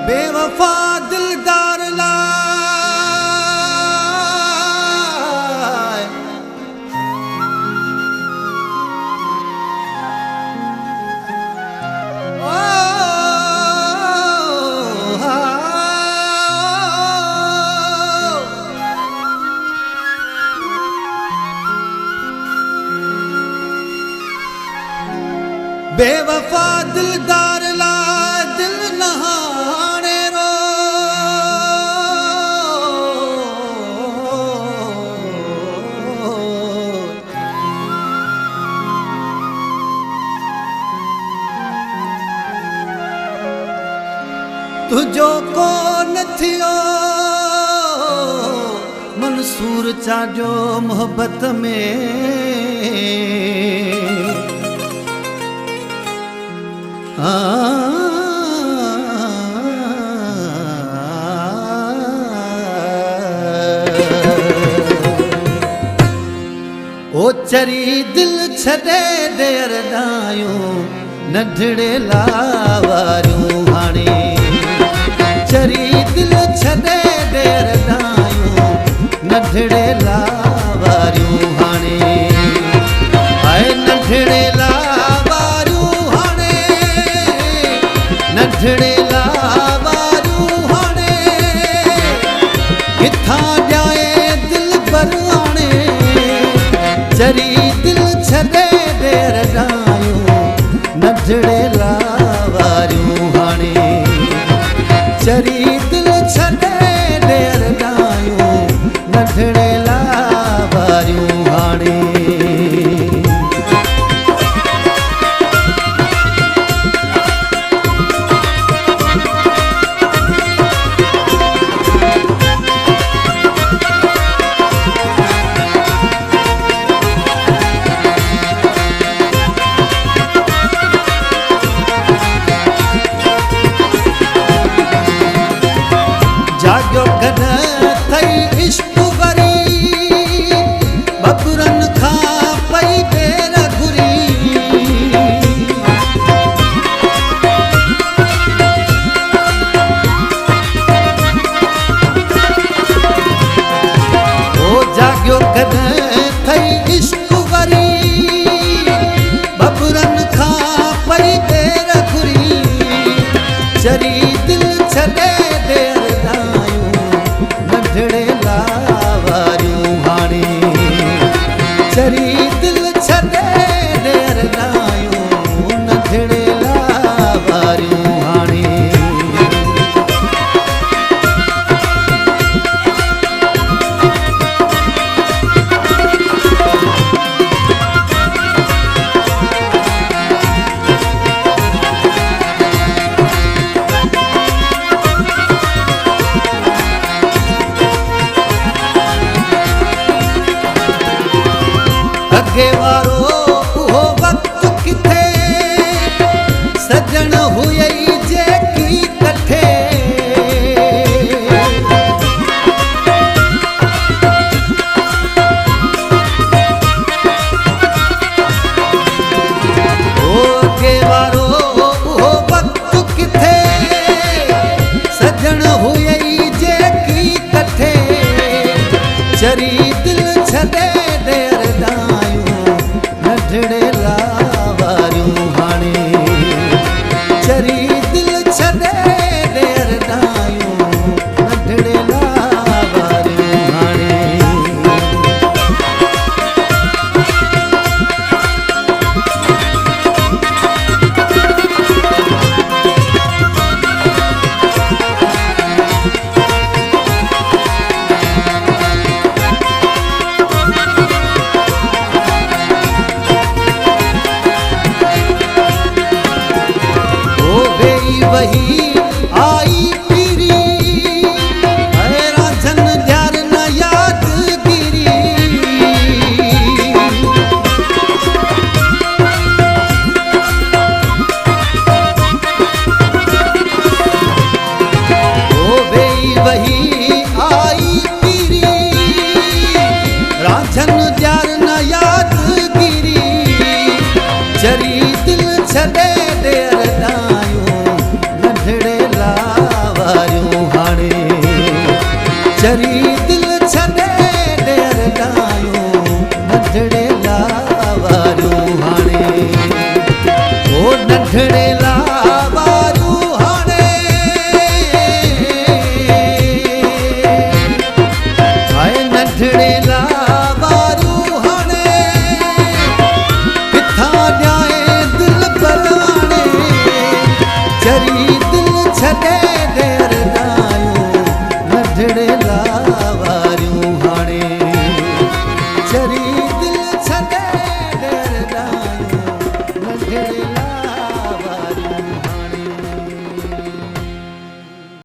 बेवफा दिलदार लाए ओ बेवफा दिलदार ला दिल नहाने रो तुझो को नथियो मंसूर चाजो मोहब्बत में ओ चरी दिल छॾे देर ॾायूं नंढड़े लावारियूं हाणे चरी दिल छॾे देर ॾायूं नंढड़े लावारियूं हाणे आए नंढड़े नंढड़े लावारियूं हाणे किथां ॼाए दिल बरवाणे चरी दिल छॾे देर ॾायूं नंढड़े लावारियूं हाणे चरी दिल छॾे देर ॾायूं नंढड़े लावारियूं हाणे जाॻियो कॾहिं थई इश्क वरी बबरनि खां पई बेर घुरी ओ जाॻियो कॾहिं थई इश्क वरी बबरनि खां पई बेर घुरी चरी दिल छॾे देर नंढड़े लावारियूं हाणे चरी दिल छॾे देर ॾायूं नंढड़े लावारियूं हाणे अॻे वारो उहो वक़्तु किथे सजण हुई जेकी कठे अॻे वारो उहो वक़्तु किथे सजण हुई जेकी कठे चरी दिल छॾे देर नंढड़े लावारियूं हाणे चरी दिल छॾे देर ॾायूं नंढड़े लावारियूं हाणे वही आई पीरी रांझन ध्यान न यादगिरी ओ वेई वही आई पीरी रांझन ध्यान न यादगिरी चरी दिल छॾे देर ॾायूं नंढड़े छॾे